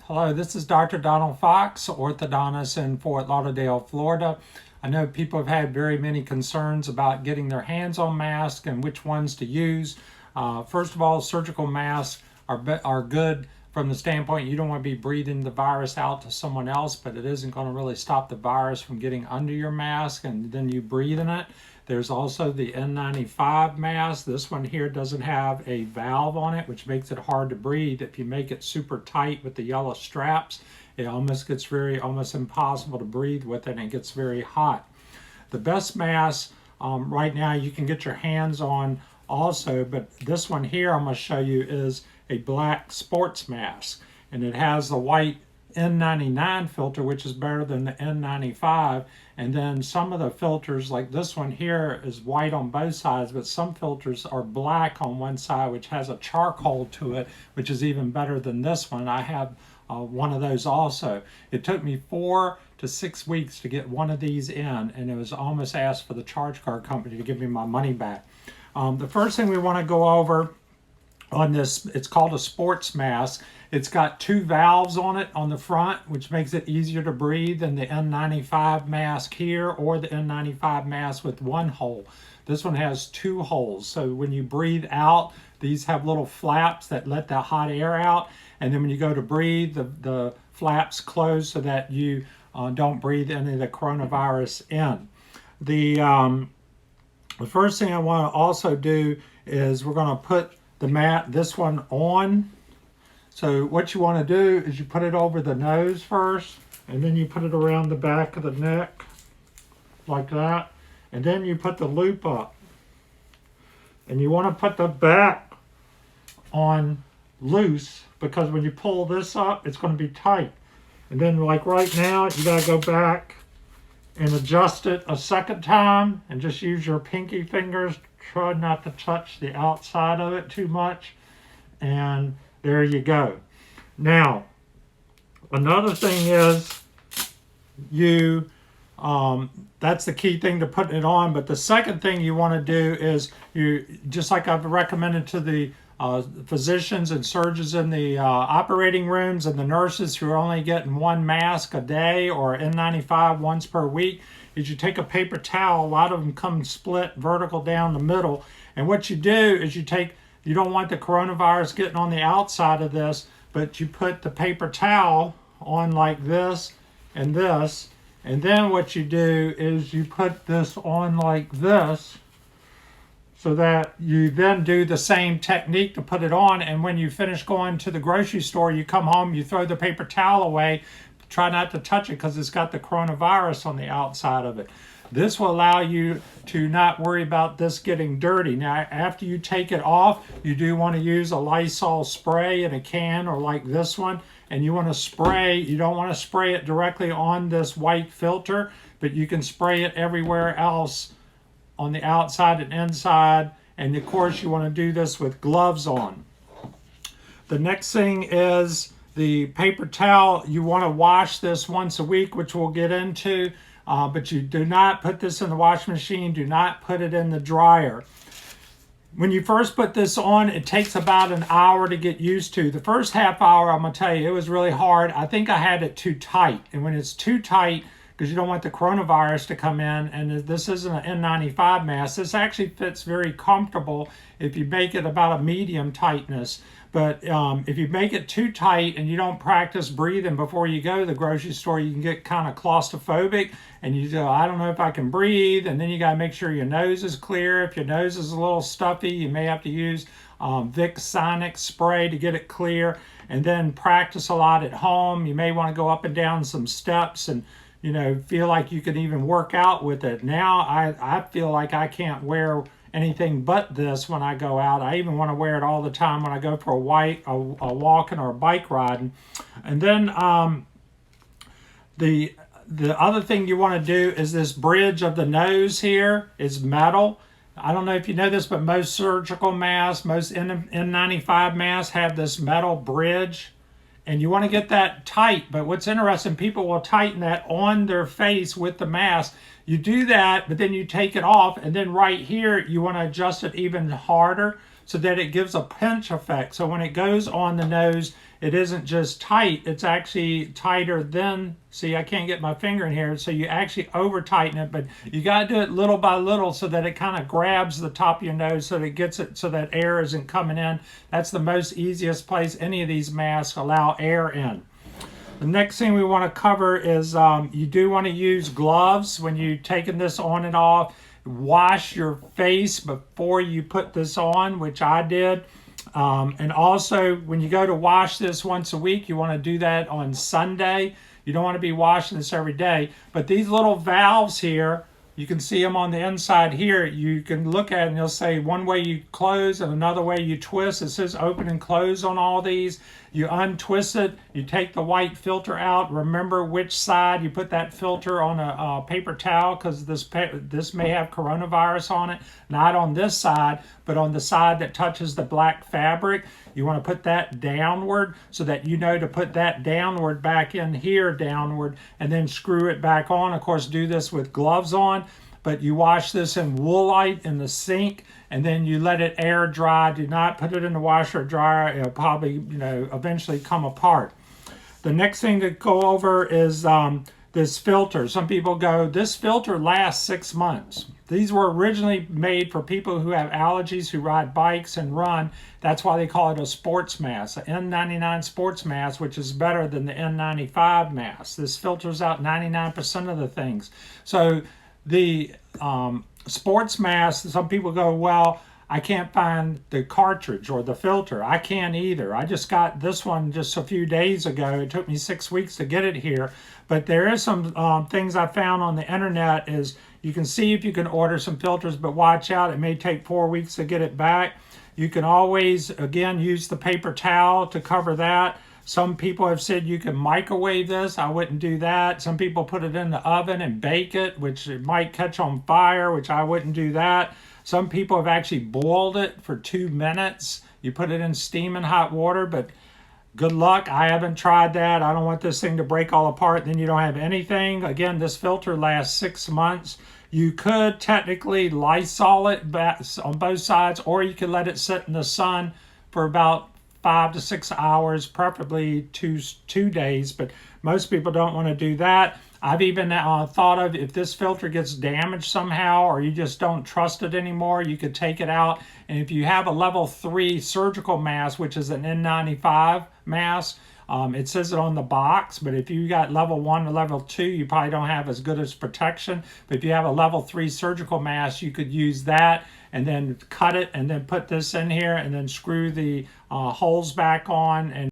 Hello, this is Dr. Donald Fox, orthodontist in Fort Lauderdale, Florida. I know people have had very many concerns about getting their hands on masks and which ones to use. First of all, surgical masks are good from the standpoint you don't want to be breathing the virus out to someone else, but it isn't going to really stop the virus from getting under your mask and then you breathe in it. There's also the n95 mask. This one here doesn't have a valve on it, which makes it hard to breathe. If you make it super tight with the yellow straps, it almost gets almost impossible to breathe with it, and it gets very hot. The best mask right now you can get your hands on also, but this one here I'm going to show you is a black sports mask, and it has the white n99 filter, which is better than the n95, and then some of the filters like this one here is white on both sides, but some filters are black on one side, which has a charcoal to it, which is even better than this one. I have one of those also. It took me 4 to 6 weeks to get one of these in, and it was almost asked for the charge card company to give me my money back. The first thing we want to go over on this, it's called a sports mask. It's got 2 valves on it on the front, which makes it easier to breathe than the N95 mask here or the N95 mask with 1 hole. This one has 2 holes. So when you breathe out, these have little flaps that let the hot air out. And then when you go to breathe, the flaps close so that you don't breathe any of the coronavirus in. The first thing I want to also do is we're going to put this one on. So what you want to do is you put it over the nose first, and then you put it around the back of the neck like that, and then you put the loop up, and you want to put the back on loose, because when you pull this up it's going to be tight. And then like right now you got to go back and adjust it a second time, and just use your pinky fingers. Try not to touch the outside of it too much, and there you go. Now, another thing is that's the key thing to putting it on, but the second thing you want to do is just like I've recommended to the physicians and surgeons in the operating rooms and the nurses who are only getting 1 mask a day or N95 once per week, is you take a paper towel. A lot of them come split vertical down the middle, and what you do is you don't want the coronavirus getting on the outside of this, but you put the paper towel on like this, and then what you do is you put this on like this, so that you then do the same technique to put it on, and when you finish going to the grocery store, you come home, you throw the paper towel away. Try not to touch it because it's got the coronavirus on the outside of it. This will allow you to not worry about this getting dirty. Now, after you take it off, you do want to use a Lysol spray in a can or like this one, and you want to spray. You don't want to spray it directly on this white filter, but you can spray it everywhere else on the outside and inside, and of course you want to do this with gloves on. The next thing is the paper towel. You want to wash this once a week, which we'll get into, but you do not put this in the washing machine. Do not put it in the dryer. When you first put this on, it takes about an hour to get used to. The first half hour, I'm going to tell you, it was really hard. I think I had it too tight, and when it's too tight, because you don't want the coronavirus to come in, and this isn't an N95 mask. This actually fits very comfortable if you make it about a medium tightness. But if you make it too tight and you don't practice breathing before you go to the grocery store, you can get kind of claustrophobic, and you go, I don't know if I can breathe, and then you got to make sure your nose is clear. If your nose is a little stuffy, you may have to use Vicks Sonic spray to get it clear, and then practice a lot at home. You may want to go up and down some steps and feel like you can even work out with it. Now I feel like I can't wear anything but this when I go out. I even want to wear it all the time when I go for a walking or a bike riding. And then the other thing you want to do is this bridge of the nose here is metal. I don't know if you know this, but most surgical masks, most N95 masks have this metal bridge. And you want to get that tight, but what's interesting, people will tighten that on their face with the mask. You do that, but then you take it off, and then right here, you want to adjust it even harder so that it gives a pinch effect. So when it goes on the nose, it isn't just tight, it's actually tighter than, see, I can't get my finger in here, so you actually over tighten it, but you got to do it little by little so that it kind of grabs the top of your nose so that it gets it so that air isn't coming in. That's the most easiest place any of these masks allow air in. The next thing we want to cover is you do want to use gloves when you're taking this on and off. Wash your face before you put this on, which I did. And also, when you go to wash this once a week, you want to do that on Sunday. You don't want to be washing this every day. But these little valves here, you can see them on the inside here. You can look at it and they'll say one way you close and another way you twist. It says open and close on all these. You untwist it, you take the white filter out. Remember which side you put that filter on a paper towel, because this may have coronavirus on it. Not on this side, but on the side that touches the black fabric. You want to put that downward so that you know to put that downward back in here downward and then screw it back on. Of course, do this with gloves on, but you wash this in Woolite in the sink and then you let it air dry. Do not put it in the washer or dryer. It'll probably, eventually come apart. The next thing to go over is this filter. Some people go, this filter lasts 6 months. These were originally made for people who have allergies, who ride bikes and run. That's why they call it a sports mask, an n99 sports mask, which is better than the n95 mask. This filters out 99% of the things. So the sports mask, some people go, well, I can't find the cartridge or the filter. I can't either. I just got this one just a few days ago. It took me 6 weeks to get it here. But there is some things I found on the internet. Is you can see if you can order some filters, but watch out. It may take 4 weeks to get it back. You can always, again, use the paper towel to cover that. Some people have said you can microwave this. I wouldn't do that. Some people put it in the oven and bake it, which it might catch on fire, which I wouldn't do that. Some people have actually boiled it for 2 minutes. You put it in steaming hot water, but good luck. I haven't tried that. I don't want this thing to break all apart. Then you don't have anything. Again, this filter lasts 6 months. You could technically Lysol it on both sides, or you could let it sit in the sun for about 5 to 6 hours, preferably two days, but most people don't want to do that. I've even thought of, if this filter gets damaged somehow or you just don't trust it anymore, you could take it out. And if you have a level 3 surgical mask, which is an N95 mask, it says it on the box, but if you got level 1 or level 2, you probably don't have as good as protection. But if you have a level 3 surgical mask, you could use that and then cut it and then put this in here and then screw the holes back on and